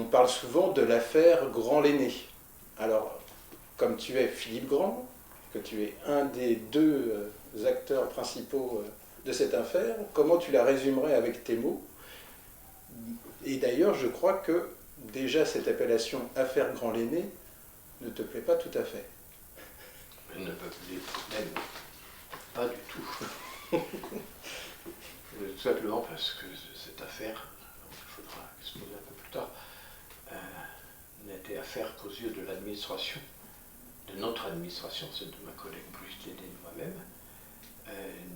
parle souvent de l'affaire Grand-Lenné. Alors, comme tu es Philippe Grand, que tu es un des deux acteurs principaux de cette affaire, comment tu la résumerais avec tes mots? Et d'ailleurs, je crois que déjà cette appellation affaire Grand-Lenné ne te plaît pas tout à fait. Elle ne me plaît même pas du tout. Tout simplement parce que cette affaire, il faudra exposer un peu plus tard, n'était affaire qu'aux yeux de l'administration, de notre administration, celle de ma collègue Brigitte Lenné et de moi-même.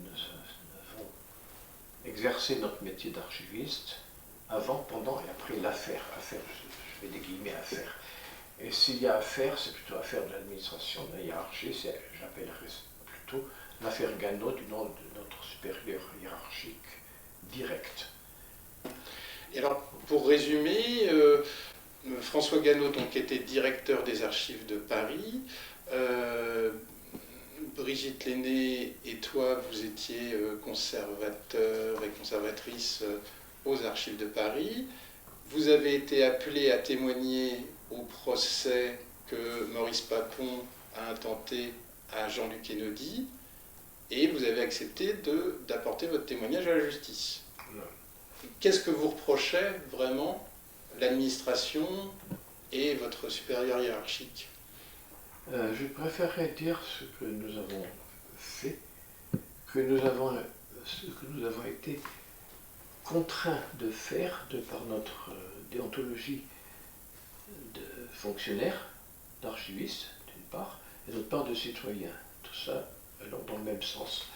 Nous avons exercé notre métier d'archiviste avant, pendant et après l'affaire. Affaire, je mets des guillemets affaire. Et s'il y a affaire, c'est plutôt affaire de l'administration, de la hiérarchie, j'appellerais plutôt l'affaire Gannot du nom de notre supérieur hiérarchique direct. Et alors, pour résumer, François Gannot donc, était directeur des archives de Paris. Brigitte Lenné et toi, vous étiez conservateur et conservatrice aux archives de Paris. Vous avez été appelé à témoigner au procès que Maurice Papon a intenté à Jean-Luc Einaudi, et vous avez accepté d'apporter votre témoignage à la justice. Qu'est-ce que vous reprochez vraiment l'administration et votre supérieur hiérarchique? Je préférerais dire ce que nous avons fait, ce que nous avons été contraints de faire de par notre déontologie de fonctionnaires, d'archivistes, d'une part, et d'autre part de citoyens. Tout ça allant dans le même sens.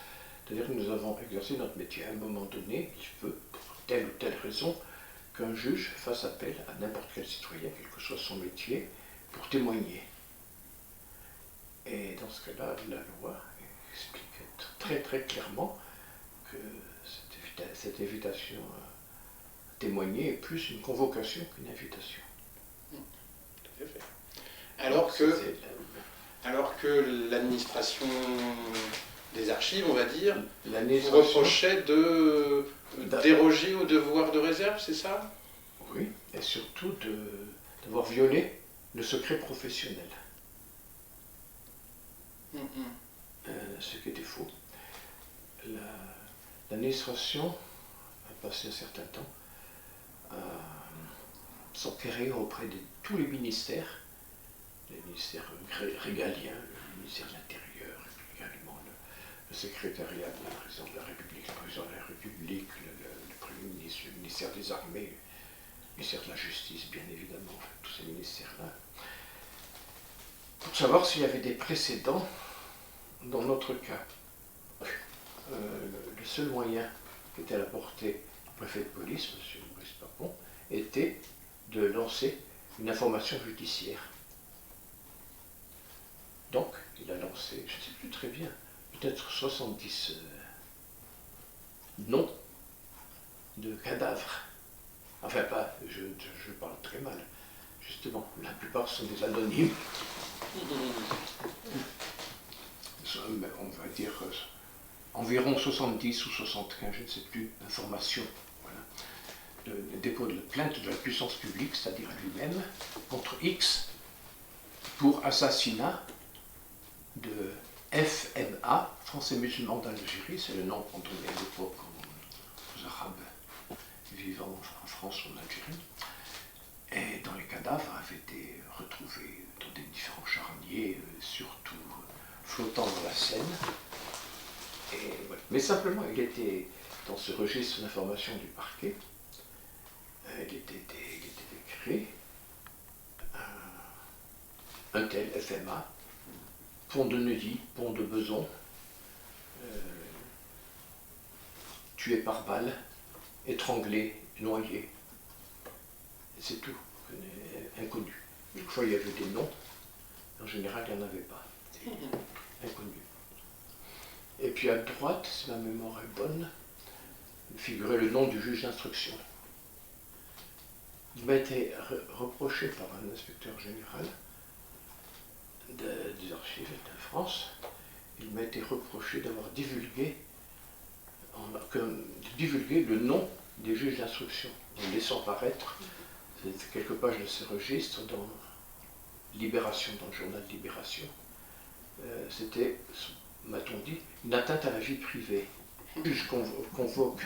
C'est-à-dire que nous avons exercé notre métier. À un moment donné, il peut, pour telle ou telle raison, qu'un juge fasse appel à n'importe quel citoyen, quel que soit son métier, pour témoigner. Et dans ce cas-là, la loi explique très très clairement que cette invitation à témoigner est plus une convocation qu'une invitation. Tout à fait. Alors que l'administration des archives, on va dire, vous reprochait de déroger au devoir de réserve, c'est ça? Oui, et surtout d'avoir violé le secret professionnel. Ce qui était faux. L'administration a passé un certain temps à s'enquérir auprès de tous les ministères régaliens, le ministère de l'Intérieur, également le secrétariat de la présidence de la République, le président de la République, le Premier ministre, le ministère des Armées, le ministère de la Justice, bien évidemment, tous ces ministères-là, pour savoir s'il y avait des précédents dans notre cas. Le seul moyen qui était à la portée du préfet de police, M. Maurice Papon, était de lancer une information judiciaire. Donc, il a lancé, je ne sais plus très bien, peut-être 70 noms de cadavres. Enfin, pas, je parle très mal, justement, la plupart sont des anonymes. On va dire environ 70 ou 75, je ne sais plus, informations. Voilà. Le dépôt de plainte de la puissance publique, c'est-à-dire lui-même, contre X, pour assassinat de FMA, Français musulmans d'Algérie, c'est le nom qu'on donnait à l'époque aux Arabes vivant en France ou en Algérie. Et dont les cadavres avaient été retrouvés dans des différents charniers, surtout flottant dans la Seine. Et voilà. Mais simplement, il était dans ce registre d'information du parquet, il était écrit un tel FMA, pont de Neuilly, pont de Beson, tué par balle, étranglé, noyé. C'est tout, inconnu. Une fois il y avait des noms, en général il n'y en avait pas. Inconnu. Et puis à droite, si ma mémoire est bonne, figurait le nom du juge d'instruction. Il m'a été reproché par un inspecteur général des archives de France, il m'a été reproché d'avoir divulgué le nom des juges d'instruction, en laissant paraître quelques pages de ces registres dans Libération, dans le journal Libération. C'était, m'a-t-on dit, une atteinte à la vie privée. Le juge convoque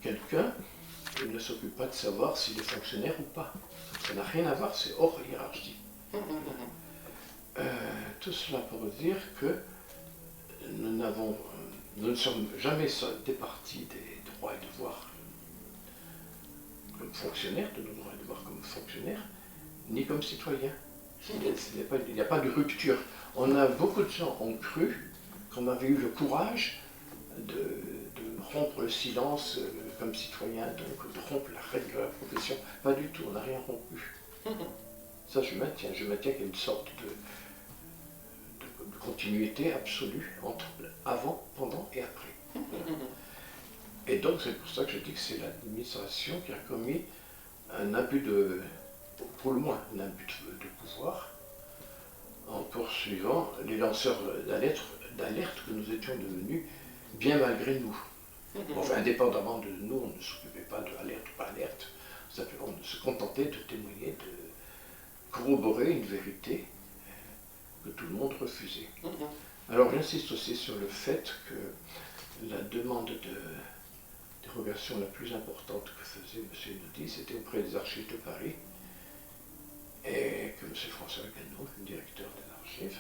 quelqu'un, il ne s'occupe pas de savoir s'il est fonctionnaire ou pas. Ça n'a rien à voir, c'est hors hiérarchie. Tout cela pour dire que nous ne sommes jamais départis des droits et devoirs comme fonctionnaires, de nos droits et devoirs comme fonctionnaires, ni comme citoyens. Il n'y a pas de rupture. Beaucoup de gens ont cru qu'on avait eu le courage de rompre le silence comme citoyen, donc de rompre la règle de la profession. Pas du tout, on n'a rien rompu. Ça, je maintiens qu'il y a une sorte de continuité absolue entre avant, pendant et après. Voilà. Et donc, c'est pour ça que je dis que c'est l'administration qui a commis un abus pour le moins, un abus de pouvoir, en poursuivant les lanceurs d'alerte que nous étions devenus, bien malgré nous. Enfin, indépendamment de nous, on ne s'occupait pas de alerte ou pas alerte. On se contentait de témoigner, de corroborer une vérité que tout le monde refusait. Alors j'insiste aussi sur le fait que la demande de dérogation la plus importante que faisait M. Naudy, c'était auprès des archives de Paris, et que M. François Gannot, le directeur des archives,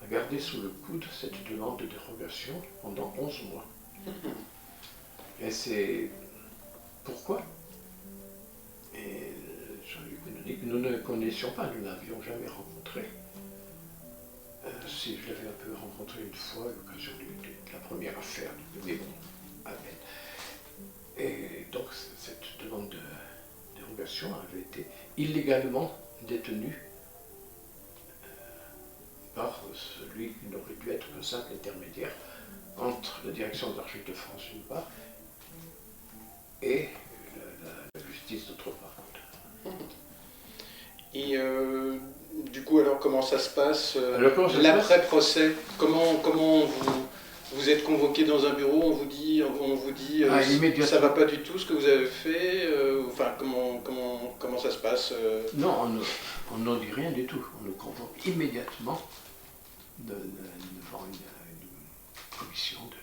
a gardé sous le coude cette demande de dérogation pendant 11 mois. Et c'est pourquoi? Et Jean-Luc nous dit que nous ne connaissions pas, nous n'avions jamais rencontré. Si je l'avais un peu rencontré une fois à l'occasion de la première affaire, mais bon, à peine. Et donc cette demande de dérogation avait été illégalement détenue par celui qui n'aurait dû être qu'un simple intermédiaire entre la direction des archives de France d'une part et la justice d'autre part. Et du coup, alors comment ça se passe l'après-procès? Comment vous êtes convoqué dans un bureau, on vous dit ça va pas du tout ce que vous avez fait, enfin comment ça se passe? Non, on n'en dit rien du tout. On nous convoque immédiatement devant une commission de,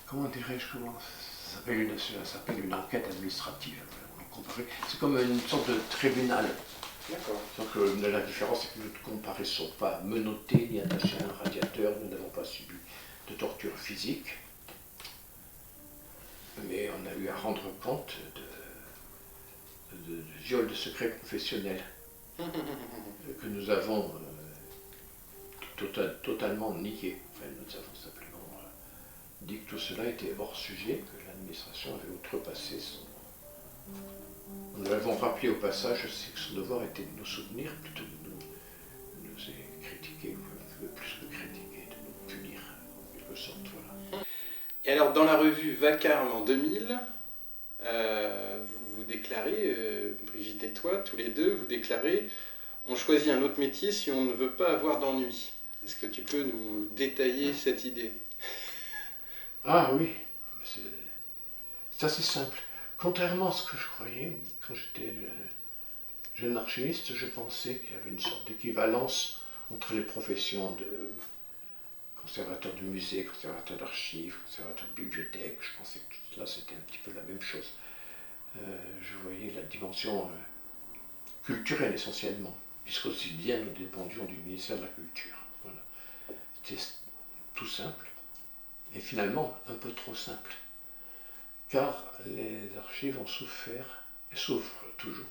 comment dirais-je, ça s'appelle une enquête administrative. C'est comme une sorte de tribunal. D'accord. Donc la différence, c'est que nous ne comparaissons pas menottés ni attachés à un radiateur, nous n'avons pas subi de torture physique, mais on a eu à rendre compte de viol de secret professionnel que nous avons totalement nié. Enfin, nous avons simplement dit que tout cela était hors sujet, que l'administration avait outrepassé son... Nous l'avons rappelé au passage, c'est que son devoir était de nous soutenir plutôt que de nous critiquer, plus que critiquer, de nous punir, en quelque sorte. Voilà. Et alors, dans la revue Vacarme en 2000, vous déclarez, Brigitte et toi, tous les deux, vous déclarez « On choisit un autre métier si on ne veut pas avoir d'ennui ». Est-ce que tu peux nous détailler cette idée? Ah oui, c'est assez simple. Contrairement à ce que je croyais, quand j'étais jeune archiviste, je pensais qu'il y avait une sorte d'équivalence entre les professions de conservateur de musée, conservateur d'archives, conservateur de bibliothèque. Je pensais que tout cela c'était un petit peu la même chose. Je voyais la dimension culturelle essentiellement, puisqu'aussi bien nous dépendions du ministère de la Culture. Voilà. C'était tout simple, et finalement un peu trop simple. Car les archives ont souffert, et souffrent toujours,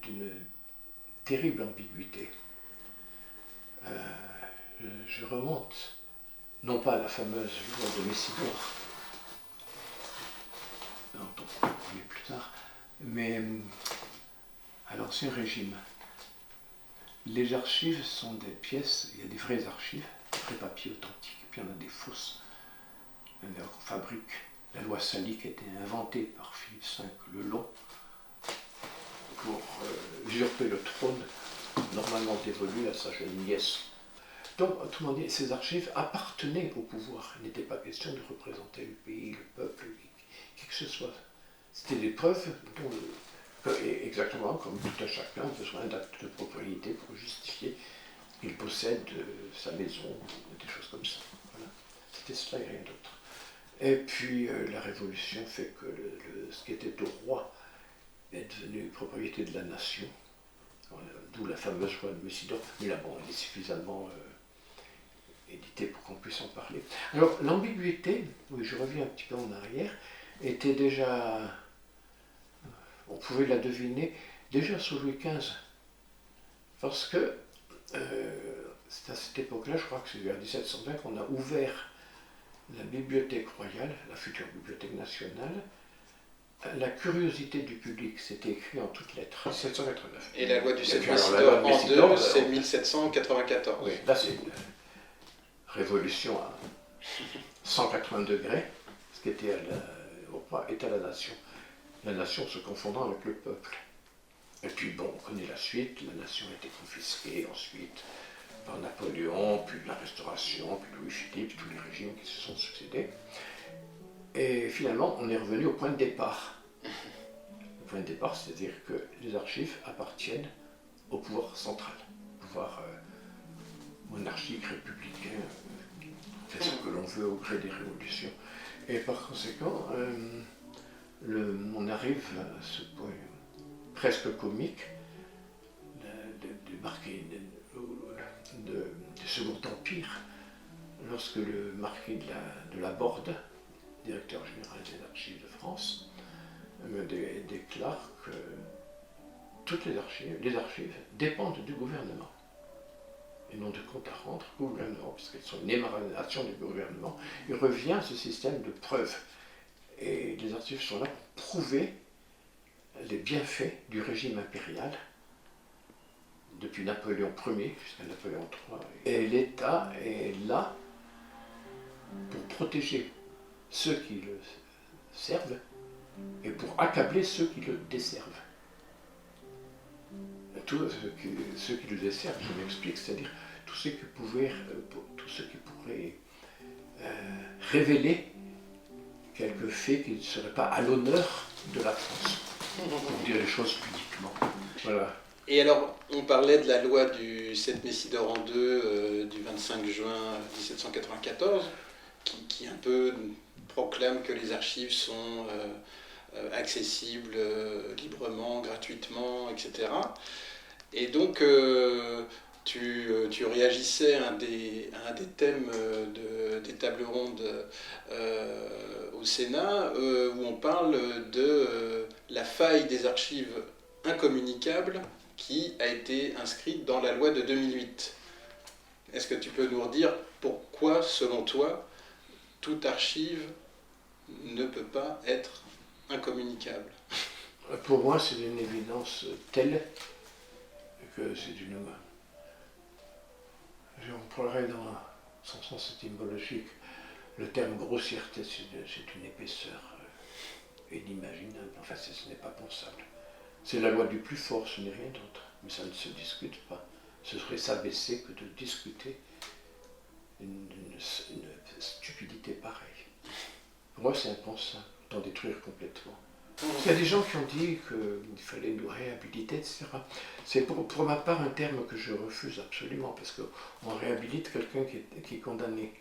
d'une terrible ambiguïté. Je remonte, non pas à la fameuse loi de Messidor, dont on va parler plus tard, mais à l'Ancien Régime. Les archives sont des pièces, il y a des vraies archives, des vrais papiers authentiques, et puis il y en a des fausses. On fabrique. La loi salique a été inventée par Philippe V le Long pour usurper le trône normalement dévolu à sa jeune nièce. Donc, autrement dit, ces archives appartenaient au pouvoir. Il n'était pas question de représenter le pays, le peuple, qui que ce soit. C'était des preuves dont Exactement comme tout un chacun a besoin d'actes de propriété pour justifier qu'il possède sa maison, des choses comme ça. Voilà. C'était cela et rien d'autre. Et puis la Révolution fait que ce qui était au roi est devenu propriété de la nation, d'où la fameuse loi de Messidor. Mais là, bon, elle est suffisamment éditée pour qu'on puisse en parler. Alors, l'ambiguïté, oui, je reviens un petit peu en arrière, était déjà, on pouvait la deviner déjà sous Louis XV, parce que c'est à cette époque-là, je crois que c'est vers 1720 qu'on a ouvert la bibliothèque royale, la future bibliothèque nationale. La curiosité du public, c'était écrit en toutes lettres. 1789. Et la loi du 7 Messidor en deux, c'est 1794. Oui, là c'est une révolution à 180 degrés, ce qui était au roi est à la nation se confondant avec le peuple. Et puis bon, on connaît la suite, la nation a été confisquée ensuite par Napoléon, puis la Restauration, puis Louis-Philippe, tous les régimes qui se sont succédés. Et finalement, on est revenu au point de départ. Le point de départ, c'est-à-dire que les archives appartiennent au pouvoir central, au pouvoir monarchique, républicain, fait ce que l'on veut au gré des révolutions. Et par conséquent, on arrive à ce point presque comique du marquis du Second Empire, lorsque le marquis de la Borde, directeur général des archives de France, me déclare que toutes les archives dépendent du gouvernement et n'ont de compte à rendre au gouvernement, puisqu'elles sont une émanation du gouvernement. Il revient à ce système de preuves. Et les archives sont là pour prouver les bienfaits du régime impérial depuis Napoléon Ier jusqu'à Napoléon III. Et l'État est là pour protéger ceux qui le servent et pour accabler ceux qui le desservent. Tous ceux qui le desservent, je m'explique, c'est-à-dire tous ceux qui pourraient révéler quelques faits qui ne seraient pas à l'honneur de la France, pour dire les choses pudiquement. Voilà. Et alors, on parlait de la loi du 7 Messidor en deux du 25 juin 1794, qui un peu proclame que les archives sont accessibles librement, gratuitement, etc. Et donc, tu réagissais à un des thèmes des tables rondes au Sénat, où on parle de la faille des archives incommunicables qui a été inscrite dans la loi de 2008. Est-ce que tu peux nous redire pourquoi, selon toi, toute archive ne peut pas être incommunicable? Pour moi, c'est une évidence telle que c'est une... J'emploierais dans son sens étymologique le terme grossièreté, c'est une épaisseur inimaginable. Enfin, ce n'est pas pensable. C'est la loi du plus fort, ce n'est rien d'autre. Mais ça ne se discute pas. Ce serait s'abaisser que de discuter une stupidité pareille. Pour moi, c'est impensable d'en détruire complètement. Il y a des gens qui ont dit qu'il fallait nous réhabiliter, etc. C'est pour ma part un terme que je refuse absolument, parce qu'on réhabilite quelqu'un qui est condamné.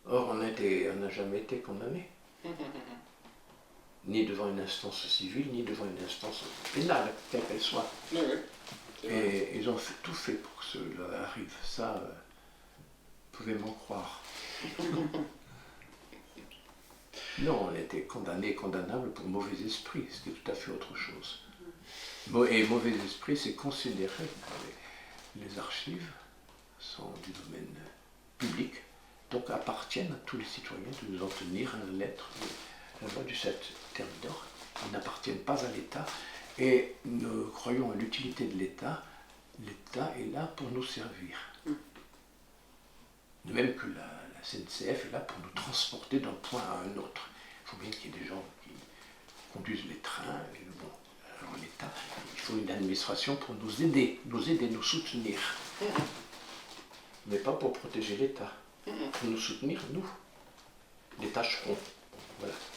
Or, on n'a jamais été condamné. Ni devant une instance civile, ni devant une instance pénale, quelle qu'elle soit. Oui, oui. Et ils ont tout fait pour que cela arrive. Ça, vous pouvez m'en croire. Non, on était condamné, condamnable pour mauvais esprit, c'était tout à fait autre chose. Et mauvais esprit, c'est considéré que les archives sont du domaine public, donc appartiennent à tous les citoyens de nous en tenir à la lettre de la loi du 7 Thermidor. Ils n'appartiennent pas à l'État et nous croyons à l'utilité de l'État. L'État est là pour nous servir. De même que la SNCF est là pour nous transporter d'un point à un autre. Il faut bien qu'il y ait des gens qui conduisent les trains. Et bon, alors l'État, il faut une administration pour nous aider, nous soutenir. Mais pas pour protéger l'État, pour nous soutenir, nous, les tâcherons. Voilà.